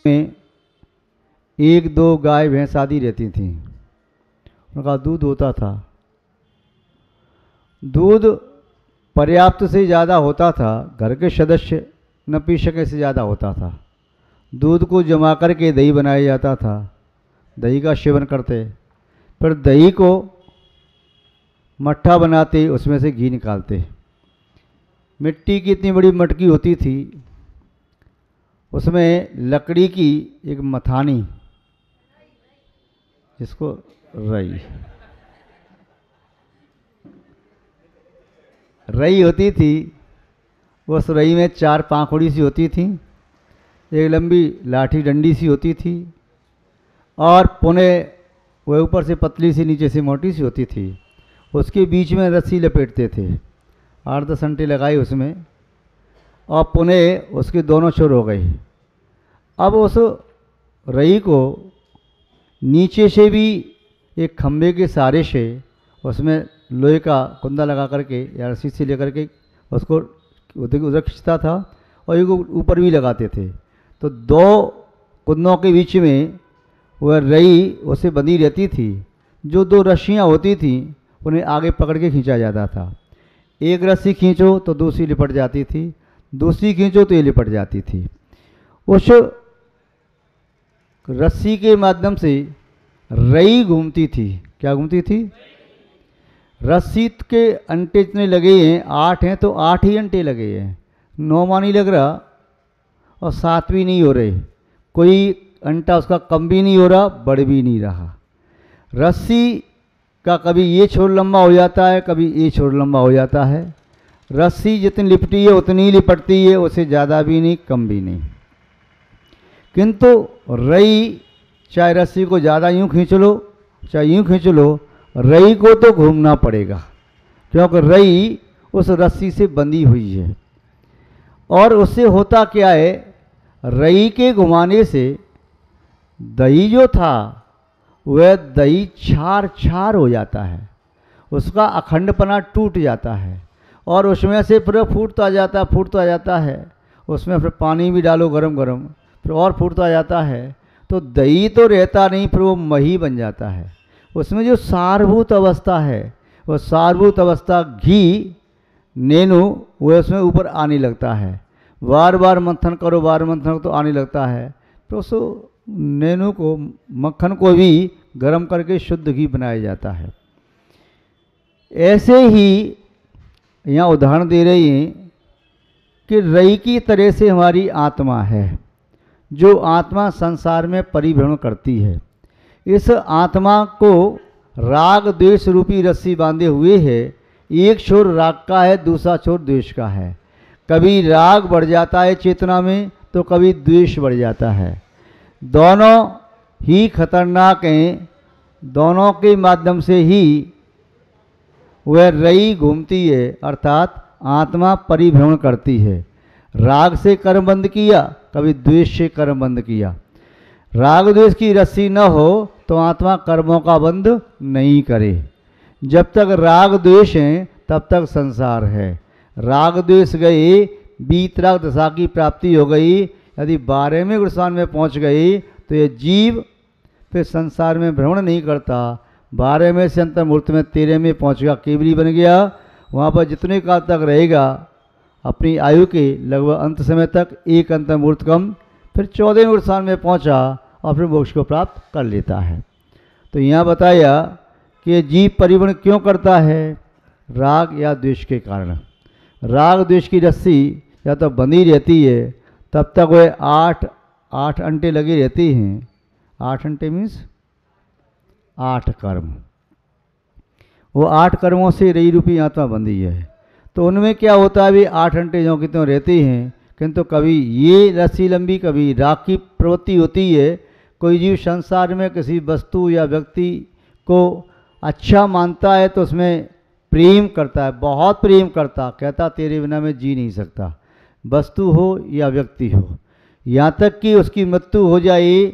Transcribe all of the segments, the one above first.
में एक दो गाय भैंस आदि रहती थीं। उनका दूध होता था, दूध पर्याप्त से ज़्यादा होता था, घर के सदस्य न पी सके से ज़्यादा होता था। दूध को जमा करके दही बनाया जाता था, दही का सेवन करते, फिर दही को मट्ठा बनाते, उसमें से घी निकालते। मिट्टी की इतनी बड़ी मटकी होती थी, उसमें लकड़ी की एक मथानी, जिसको रई होती थी, उस रई में 4 पाखुड़ी सी होती थी, एक लंबी लाठी डंडी सी होती थी, और पुनः वह ऊपर से पतली सी नीचे से मोटी सी होती थी। उसके बीच में रस्सी लपेटते थे, 8-10 अंटे लगाई उसमें, और पुनः उसके दोनों छोर हो गई। अब उस रई को नीचे से भी एक खंभे के सहारे से उसमें लोहे का कुंदा लगा करके या रस्सी से लेकर के उसको उधर खींचता था, और एक ऊपर भी लगाते थे। तो 2 कुंदों के बीच में वह रई उसे बंधी रहती थी। जो 2 रस्सियाँ होती थीं उन्हें आगे पकड़ के खींचा जाता था। एक रस्सी खींचो तो दूसरी लिपट जाती थी, दूसरी खींचो तो ये लिपट जाती थी। उस रस्सी के माध्यम से रई घूमती थी। क्या घूमती थी? रस्सी के अंटे इतने लगे हैं, 8 हैं तो 8 ही अंटे लगे हैं, 9वां नहीं लग रहा और 7 भी नहीं हो रहे। कोई अंटा उसका कम भी नहीं हो रहा, बढ़ भी नहीं रहा। रस्सी का कभी ये छोर लंबा हो जाता है, कभी ये छोर लंबा हो जाता है। रस्सी जितनी लिपटी है उतनी ही लिपटती है, उससे ज़्यादा भी नहीं कम भी नहीं। किंतु रई चाहे रस्सी को ज़्यादा यूँ खींच लो चाहे यूँ खींच लो, रई को तो घूमना पड़ेगा, क्योंकि रई उस रस्सी से बंधी हुई है। और उससे होता क्या है, रई के घुमाने से दही जो था वह दही छार छार हो जाता है, उसका अखंडपना टूट जाता है, और उसमें से फिर फूटता जाता है। उसमें फिर पानी भी डालो गरम गरम, फिर और फूटता जाता है। तो दही तो रहता नहीं, फिर वो मही बन जाता है। उसमें जो सारभूत अवस्था है, वो सारभूत अवस्था घी नेनु वो उसमें ऊपर आने लगता है। बार बार मंथन करो, बार मंथन करो तो आने लगता है। तो उस नेनु को, मक्खन को भी गर्म करके शुद्ध घी बनाया जाता है। ऐसे ही यहाँ उदाहरण दे रही हैं कि रई की तरह से हमारी आत्मा है, जो आत्मा संसार में परिभ्रमण करती है। इस आत्मा को राग द्वेष रूपी रस्सी बांधे हुए है। एक छोर राग का है, दूसरा छोर द्वेष का है। कभी राग बढ़ जाता है चेतना में, तो कभी द्वेष बढ़ जाता है। दोनों ही खतरनाक हैं, दोनों के माध्यम से ही वह रई घूमती है, अर्थात आत्मा परिभ्रमण करती है। राग से कर्म बंद किया, कभी द्वेष से कर्म बंद किया। राग द्वेष की रस्सी न हो तो आत्मा कर्मों का बंध नहीं करे। जब तक राग द्वेष हैं तब तक संसार है। राग द्वेष गए, वीतराग दशा की प्राप्ति हो गई, यदि 12वें गुणस्थान में पहुंच गई तो ये जीव फिर संसार में भ्रमण नहीं करता। 12वें से अंतर्मूर्त में 13वें में पहुँच गया, केवली बन गया। वहाँ पर जितने काल तक रहेगा अपनी आयु के लगभग अंत समय तक, एक अंतर्मूर्त कम, फिर 14वें गुणस्थान में पहुँचा और फिर मोक्ष को प्राप्त कर लेता है। तो यहाँ बताया कि जीव परिभ्रमण क्यों करता है, राग या द्वेष के कारण। राग द्वेष की रस्सी या तो बंधी रहती है, तब तक वह 8 अंटे लगी रहती हैं। 8 अंटे मीन्स 8 कर्म। वो 8 कर्मों से रई रूपी आत्मा बंधी है। तो उनमें क्या होता है, भी 8 अंटे जो कि तो रहते हैं, किंतु कभी ये रस्सी लंबी, कभी राग की प्रवृत्ति होती है। कोई जीव संसार में किसी वस्तु या व्यक्ति को अच्छा मानता है तो उसमें प्रेम करता है, बहुत प्रेम करता, कहता तेरे बिना मैं जी नहीं सकता, वस्तु हो या व्यक्ति हो। यहाँ तक कि उसकी मृत्यु हो जाए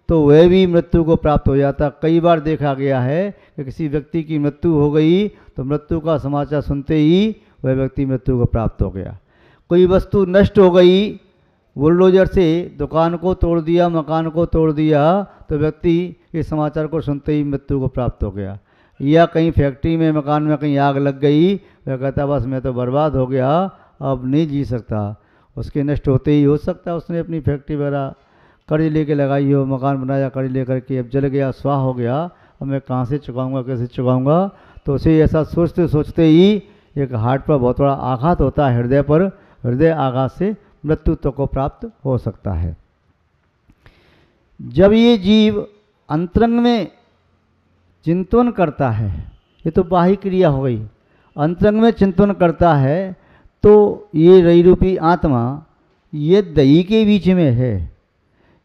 तो वह भी मृत्यु को प्राप्त हो जाता। कई बार देखा गया है कि किसी व्यक्ति की मृत्यु हो गई तो मृत्यु का समाचार सुनते ही वह व्यक्ति मृत्यु को प्राप्त हो गया। कोई वस्तु नष्ट हो गई बुलडोजर से दुकान को तोड़ दिया, मकान को तोड़ दिया, तो व्यक्ति इस समाचार को सुनते ही मृत्यु को प्राप्त हो गया। या कहीं फैक्ट्री में, मकान में कहीं आग लग गई, वह कहता बस मैं तो बर्बाद हो गया, अब नहीं जी सकता। उसके नष्ट होते ही हो सकता है उसने अपनी फैक्ट्री वगैरह कर्ज लेके लगाई हो, मकान बनाया कर्ज लेकर के, अब जल गया, स्वाह हो गया, अब मैं कहाँ से चुकाऊँगा, कैसे चुकाऊँगा। तो उसे ऐसा सोचते सोचते ही एक हार्ट पर बहुत बड़ा आघात होता है, हृदय पर, हृदय आघात से मृत्यु तक को प्राप्त हो सकता है। जब ये जीव अंतरंग में चिंतन करता है, ये तो बाह्य क्रिया हो गई, अंतरंग में चिंतन करता है, तो ये रई रूपी आत्मा ये दही के बीच में है,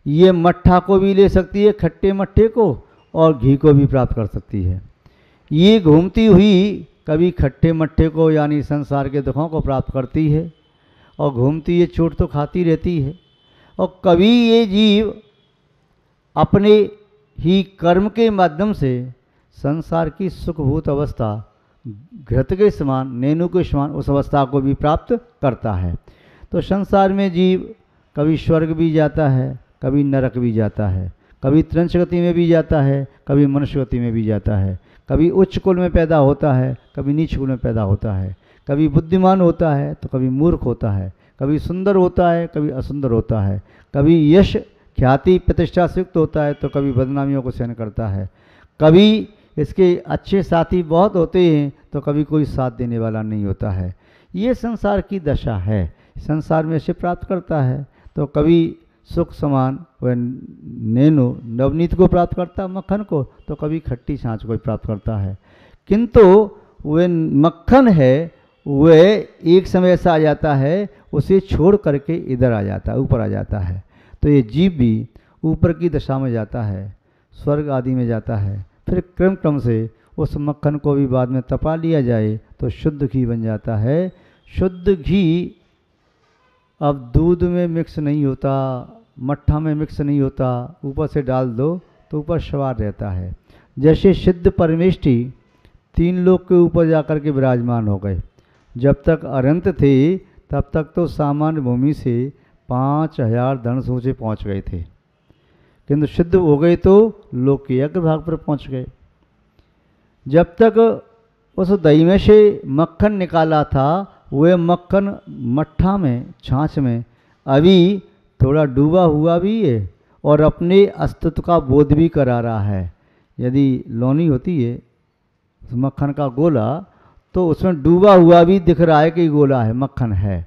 ये मट्ठा को भी ले सकती है, खट्टे मट्ठे को, और घी को भी प्राप्त कर सकती है। ये घूमती हुई कभी खट्टे मट्ठे को यानी संसार के दुखों को प्राप्त करती है, और घूमती ये चोट तो खाती रहती है। और कभी ये जीव अपने ही कर्म के माध्यम से संसार की सुखभूत अवस्था, घृत के समान, नेनु के समान उस अवस्था को भी प्राप्त करता है। तो संसार में जीव कभी स्वर्ग भी जाता है, कभी नरक भी जाता है, कभी त्रंश गति में भी जाता है, कभी मनुष्य गति में भी जाता है, कभी उच्च कुल में पैदा होता है, कभी नीच कुल में पैदा होता है, कभी बुद्धिमान होता है तो कभी मूर्ख होता है, कभी सुंदर होता है, कभी असुंदर होता है, कभी यश ख्याति प्रतिष्ठा से युक्त होता है तो कभी बदनामियों को सहन करता है, कभी इसके अच्छे साथी बहुत होते हैं तो कभी कोई साथ देने वाला नहीं होता है। ये संसार की दशा है, संसार में से प्राप्त करता है। तो कभी सुख समान वह नैनो नवनीत को प्राप्त करता है, मक्खन को, तो कभी खट्टी छाछ को प्राप्त करता है। किंतु वह मक्खन है वह एक समय ऐसा आ जाता है उसे छोड़ करके इधर आ जाता है, ऊपर आ जाता है। तो ये जीव भी ऊपर की दशा में जाता है, स्वर्ग आदि में जाता है, फिर क्रम क्रम से उस मक्खन को भी बाद में तपा लिया जाए तो शुद्ध घी बन जाता है। शुद्ध घी अब दूध में मिक्स नहीं होता, मट्ठा में मिक्स नहीं होता, ऊपर से डाल दो तो ऊपर सवार रहता है। जैसे सिद्ध परमेष्ठी 3 लोक के ऊपर जाकर के विराजमान हो गए। जब तक अनंत थे तब तक तो सामान्य भूमि से 5000 धनुष ऊंचे पहुँच गए थे, किंतु सिद्ध हो गए तो लोक के अग्रभाग पर पहुँच गए। जब तक उस दही में से मक्खन निकाला था वह मक्खन मट्ठा में, छाछ में अभी थोड़ा डूबा हुआ भी है और अपने अस्तित्व का बोध भी करा रहा है। यदि लोनी होती है उस मक्खन का गोला तो उसमें डूबा हुआ भी दिख रहा है कि गोला है, मक्खन है,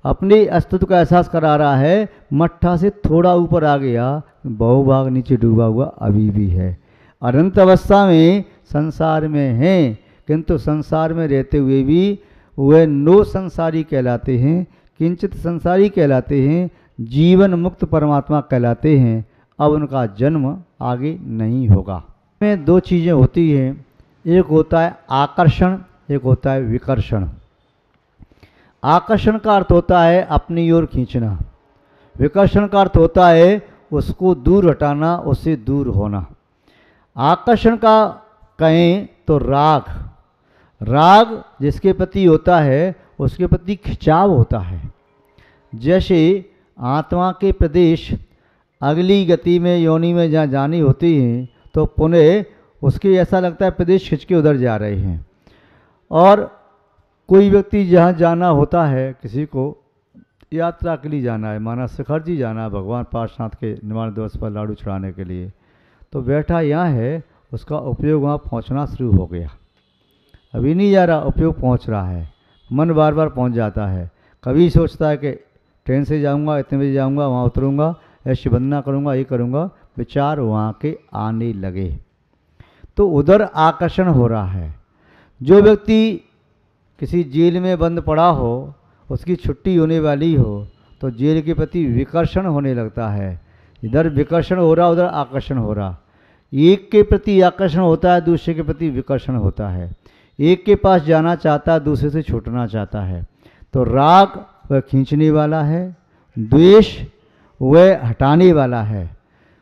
अपने अस्तित्व का एहसास करा रहा है। मट्ठा से थोड़ा ऊपर आ गया, बहुभाग नीचे डूबा हुआ अभी भी है। अनंत अवस्था में संसार में हैं, किंतु संसार में रहते हुए भी वे नो संसारी कहलाते हैं, किंचित संसारी कहलाते हैं, जीवन मुक्त परमात्मा कहलाते हैं। अब उनका जन्म आगे नहीं होगा। में 2 चीज़ें होती हैं, एक होता है आकर्षण, एक होता है विकर्षण। आकर्षण का अर्थ होता है अपनी ओर खींचना, विकर्षण का अर्थ होता है उसको दूर हटाना, उससे दूर होना। आकर्षण का कहें तो राग, राग जिसके प्रति होता है उसके प्रति खिंचाव होता है। जैसे आत्मा के प्रदेश अगली गति में योनि में जहाँ जानी होती हैं तो पुनः उसके ऐसा लगता है प्रदेश खिंच के उधर जा रहे हैं। और कोई व्यक्ति जहाँ जाना होता है, किसी को यात्रा के लिए जाना है, माना शिखर जी जाना है भगवान पार्श्वनाथ के निर्माण दिवस पर लाडू चढ़ाने के लिए, तो बैठा यहाँ है, उसका उपयोग वहाँ पहुँचना शुरू हो गया। अभी नहीं जा रहा, उपयोग पहुँच रहा है, मन बार बार पहुँच जाता है। कभी सोचता है कि ट्रेन से जाऊँगा, इतने बजे जाऊँगा, वहाँ उतरूँगा, ऐसी वंदना करूँगा, ये करूँगा, विचार वहाँ के आने लगे, तो उधर आकर्षण हो रहा है। जो व्यक्ति किसी जेल में बंद पड़ा हो, उसकी छुट्टी होने वाली हो, तो जेल के प्रति विकर्षण होने लगता है। इधर विकर्षण हो रहा, उधर आकर्षण हो रहा। एक के प्रति आकर्षण होता है, दूसरे के प्रति विकर्षण होता है। एक के पास जाना चाहता है, दूसरे से छूटना चाहता है। तो राग वह खींचने वाला है, द्वेष वह हटाने वाला है,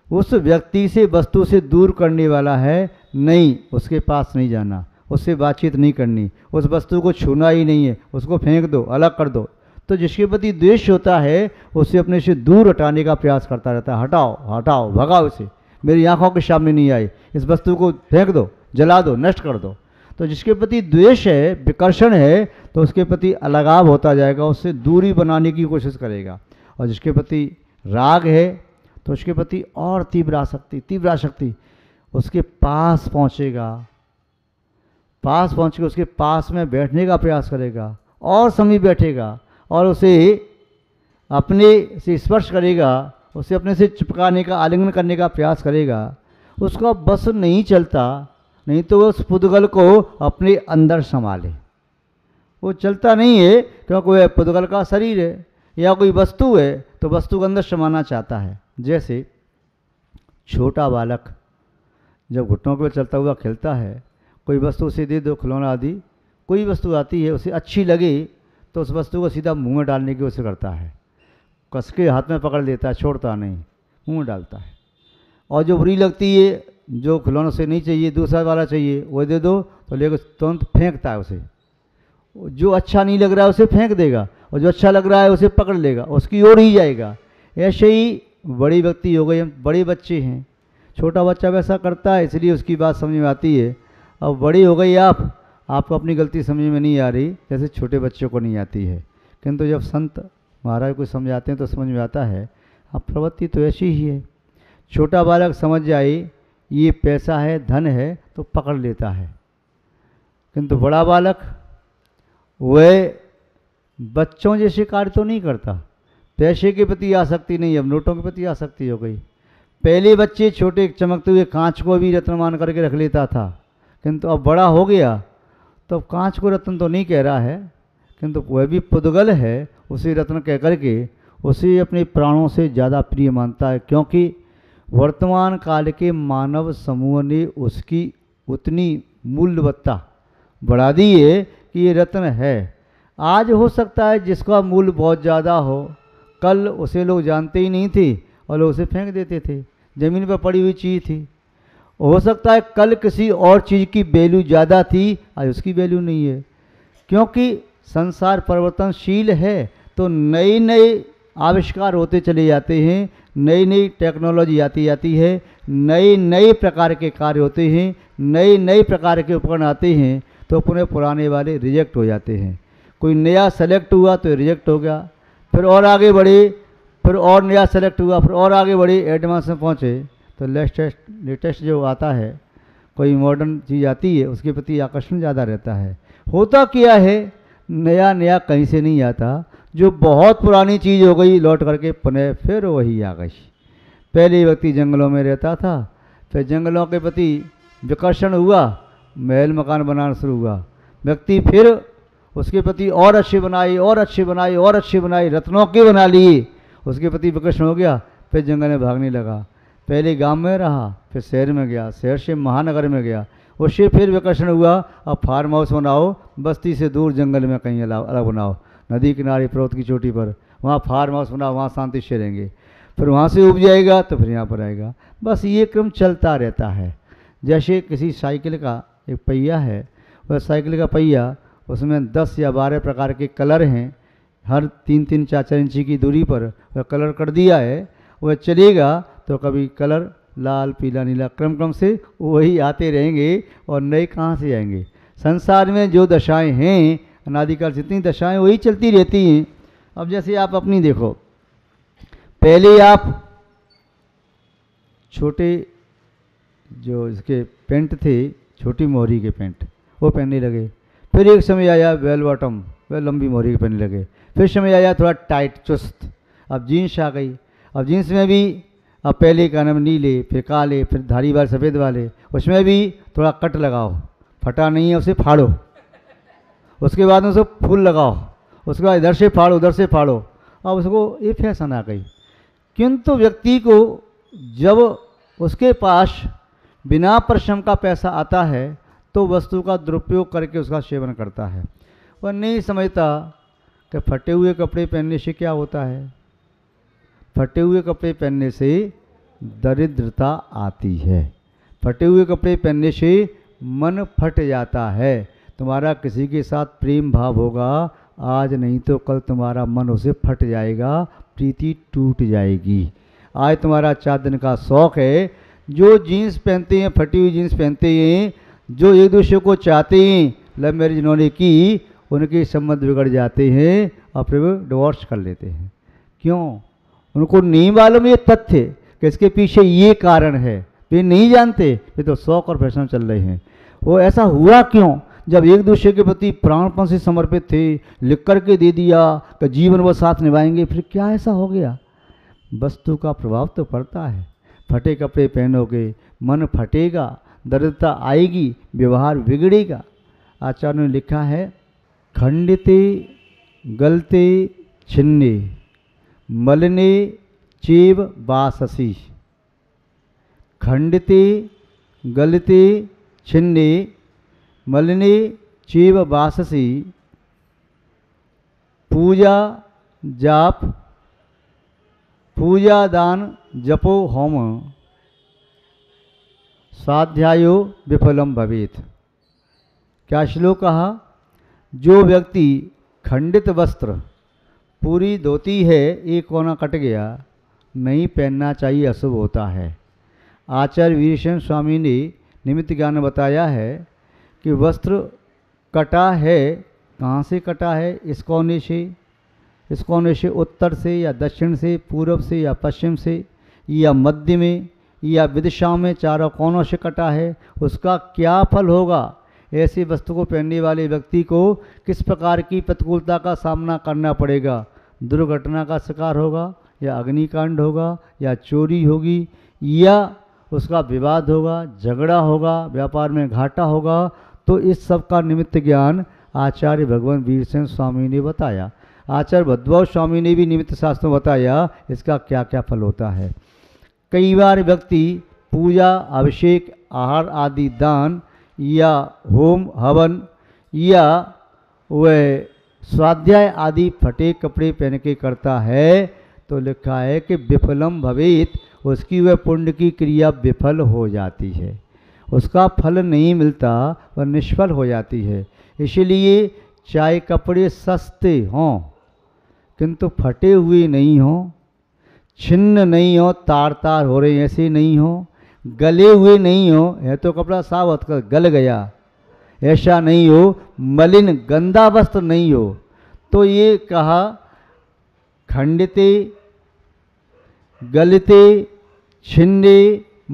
उस व्यक्ति से, वस्तु से दूर करने वाला है। नहीं, उसके पास नहीं जाना, उससे बातचीत नहीं करनी, उस वस्तु को छूना ही नहीं है, उसको फेंक दो, अलग कर दो। तो जिसके प्रति द्वेष होता है उसे अपने से दूर हटाने का प्रयास करता रहता है, हटाओ हटाओ भगाओ इसे, मेरी आंखों के सामने नहीं आई, इस वस्तु को फेंक दो, जला दो, नष्ट कर दो। तो जिसके प्रति द्वेष है, विकर्षण है, तो उसके प्रति अलगाव होता जाएगा, उससे दूरी बनाने की कोशिश करेगा। और जिसके प्रति राग है तो उसके प्रति और तीव्र आसक्ति उसके पास पहुंचेगा, पास पहुंच के उसके पास में बैठने का प्रयास करेगा और समीप बैठेगा और उसे अपने से स्पर्श करेगा, उसे अपने से चिपकाने का, आलिंगन करने का प्रयास करेगा। उसका बस नहीं चलता, नहीं तो वो उस पुद्गल को अपने अंदर संभाले। वो चलता नहीं है क्योंकि वह पुद्गल का शरीर है या कोई वस्तु है तो वस्तु के अंदर समाना चाहता है। जैसे छोटा बालक जब घुटनों पर चलता हुआ खेलता है, कोई वस्तु उसे दे दो, खिलौना आदि कोई वस्तु आती है, उसे अच्छी लगे तो उस वस्तु को सीधा मुंह में डालने की कोशिश करता है, कस के हाथ में पकड़ लेता है, छोड़ता नहीं, मुंह में डालता है। और जो बुरी लगती है, जो खिलौना से नहीं चाहिए, दूसरा वाला चाहिए, वो दे दो तो लेकर तुरंत फेंकता है उसे। जो अच्छा नहीं लग रहा है उसे फेंक देगा और जो अच्छा लग रहा है उसे पकड़ लेगा, उसकी ओर ही जाएगा। ऐसे ही बड़ी व्यक्ति हो गई, हम बड़े बच्चे हैं, छोटा बच्चा वैसा करता है इसलिए उसकी बात समझ में आती है। अब बड़ी हो गई आपको अपनी गलती समझ में नहीं आ रही, जैसे छोटे बच्चों को नहीं आती है। किंतु जब संत महाराज को समझाते हैं तो समझ में आता है, अब प्रवृत्ति तो ऐसी ही है। छोटा बालक समझ जाए ये पैसा है, धन है, तो पकड़ लेता है। किंतु बड़ा बालक वह बच्चों जैसे कार्य तो नहीं करता। पैसे के प्रति आसक्ति नहीं, अब नोटों के प्रति आसक्ति हो गई। पहले बच्चे छोटे चमकते हुए कांच को भी रत्न मान करके रख लेता था, किंतु अब बड़ा हो गया तो अब कांच को रत्न तो नहीं कह रहा है, किंतु वह भी पुद्गल है, उसे रत्न कह करके उसे अपने प्राणों से ज़्यादा प्रिय मानता है। क्योंकि वर्तमान काल के मानव समूह ने उसकी उतनी मूल्यवत्ता बढ़ा दी है कि ये रत्न है। आज हो सकता है जिसका मूल्य बहुत ज़्यादा हो, कल उसे लोग जानते ही नहीं थे और लोग उसे फेंक देते थे, ज़मीन पर पड़ी हुई चीज़ थी। हो सकता है कल किसी और चीज़ की वैल्यू ज़्यादा थी, आज उसकी वैल्यू नहीं है। क्योंकि संसार परिवर्तनशील है तो नए नए आविष्कार होते चले जाते हैं, नई नई टेक्नोलॉजी आती जाती है, नए नए प्रकार के कार्य होते हैं, नए नए प्रकार के उपकरण आते हैं, तो पुनः पुराने वाले रिजेक्ट हो जाते हैं। कोई नया सेलेक्ट हुआ तो रिजेक्ट हो गया, फिर और आगे बढ़े, फिर और नया सेलेक्ट हुआ, फिर और आगे बढ़े, एडवांस में पहुँचे तो लेटेस्ट जो आता है, कोई मॉडर्न चीज़ आती है, उसके प्रति आकर्षण ज़्यादा रहता है। होता क्या है, नया नया कहीं से नहीं आता, जो बहुत पुरानी चीज़ हो गई लौट करके पुनः फिर वही आ गई। पहले व्यक्ति जंगलों में रहता था, फिर जंगलों के प्रति विकर्षण हुआ, महल मकान बनाना शुरू हुआ, व्यक्ति फिर उसके प्रति और अच्छे बनाए और अच्छे बनाए और अच्छे बनाए, रत्नों के बना लिए, उसके प्रति विकर्षण हो गया, फिर जंगल में भागने लगा। पहले गांव में रहा, फिर शहर में गया, शहर से महानगर में गया, उससे फिर विकर्षण हुआ, अब फार्म हाउस बनाओ, बस्ती से दूर जंगल में कहीं अलग बनाओ, नदी किनारे पर्वत की चोटी पर, वहाँ फार्म हाउस बनाओ, वहाँ शांति से रहेंगे। फिर वहाँ से उब जाएगा तो फिर यहाँ पर आएगा। बस ये क्रम चलता रहता है। जैसे किसी साइकिल का एक पहिया है, वह साइकिल का पहिया, उसमें 10 या 12 प्रकार के कलर हैं, हर 3-3, 4-4 इंची की दूरी पर वह कलर कर दिया है। वह चलेगा तो कभी कलर लाल पीला नीला क्रम से वही आते रहेंगे और नए कहाँ से आएंगे। संसार में जो दशाएं हैं, अनादिकाल जितनी दशाएं वही चलती रहती हैं। अब जैसे आप अपनी देखो, पहले आप छोटे जो इसके पेंट थे, छोटी मोहरी के पेंट, वो पहनने लगे। फिर एक समय आया बेल बॉटम, वह लंबी मोहरी के पहनने लगे। फिर समय आया थोड़ा टाइट चुस्त, अब जीन्स आ गई। अब जीन्स में भी अब पहले का नाम नीले, फिर काले, फिर धारी वाले सफ़ेद वाले, उसमें भी थोड़ा कट लगाओ, फटा नहीं है उसे फाड़ो, उसके बाद में उसको फूल लगाओ, उसके बाद इधर से फाड़ो उधर से फाड़ो। अब उसको ये फैशन आ गई। किंतु व्यक्ति को जब उसके पास बिना परिश्रम का पैसा आता है तो वस्तु का दुरुपयोग करके उसका सेवन करता है। वह नहीं समझता कि फटे हुए कपड़े पहनने से क्या होता है। फटे हुए कपड़े पहनने से दरिद्रता आती है, फटे हुए कपड़े पहनने से मन फट जाता है। तुम्हारा किसी के साथ प्रेम भाव होगा, आज नहीं तो कल तुम्हारा मन उसे फट जाएगा, प्रीति टूट जाएगी। आज तुम्हारा 4 दिन का शौक है, जो जीन्स पहनते हैं, फटी हुई जीन्स पहनते हैं, जो एक दूसरे को चाहते हैं, लव मैरिज जिन्होंने की, उनके संबंध बिगड़ जाते हैं और फिर वो डिवोर्स कर लेते हैं। क्यों? उनको नहीं मालूम ये तथ्य कि इसके पीछे ये कारण है, वे नहीं जानते, वे तो शौक और फैशन चल रहे हैं। वो ऐसा हुआ क्यों? जब एक दूसरे के प्रति प्राणपण से समर्पित थे, लिख करके दे दिया कि जीवन वो साथ निभाएंगे, फिर क्या ऐसा हो गया? वस्तु का प्रभाव तो पड़ता है। फटे कपड़े पहनोगे, मन फटेगा, दरिद्रता आएगी, व्यवहार बिगड़ेगा। आचार्य ने लिखा है, खंडिते गलते छिन्ने मलिने चेव वाससी। खंडिते गलते छिन्ने मलिने चेव वाससी। पूजा जाप, पूजा दान जपो होम, स्वाध्यायो विफलम भवेत। क्या श्लोक कहा? जो व्यक्ति खंडित वस्त्र, पूरी धोती है, एक कोना कट गया, नहीं पहनना चाहिए, अशुभ होता है। आचार्य वीरशैन स्वामी ने निमित्त ज्ञान में बताया है कि वस्त्र कटा है, कहाँ से कटा है? इस कोने से उत्तर से या दक्षिण से, पूर्व से या पश्चिम से, या मध्य में या विदिशा में, चारों कोनों से कटा है। उसका क्या फल होगा? ऐसी वस्तु को पहनने वाले व्यक्ति को किस प्रकार की प्रतिकूलता का सामना करना पड़ेगा? दुर्घटना का शिकार होगा, या अग्निकांड होगा, या चोरी होगी, या उसका विवाद होगा, झगड़ा होगा, व्यापार में घाटा होगा। तो इस सब का निमित्त ज्ञान आचार्य भगवान वीरसेन स्वामी ने बताया। आचार्य भद्रभाव स्वामी ने भी निमित्त शास्त्र में बताया इसका क्या क्या फल होता है। कई बार व्यक्ति पूजा, अभिषेक, आहार आदि दान या होम हवन या वह स्वाध्याय आदि फटे कपड़े पहन के करता है, तो लिखा है कि विफलम भवेत, उसकी वह पुण्य की क्रिया विफल हो जाती है, उसका फल नहीं मिलता, वह निष्फल हो जाती है। इसलिए चाहे कपड़े सस्ते हों किंतु फटे हुए नहीं हों, छिन्न नहीं हो, तार तार हो रहे ऐसे नहीं हो, गले हुए नहीं हो, है तो कपड़ा साफ कर गल गया, ऐसा नहीं हो, मलिन गंदा वस्त्र नहीं हो। तो ये कहा खंडिते गलिते छिन्ने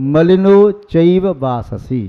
मलिनो चैव वाससी।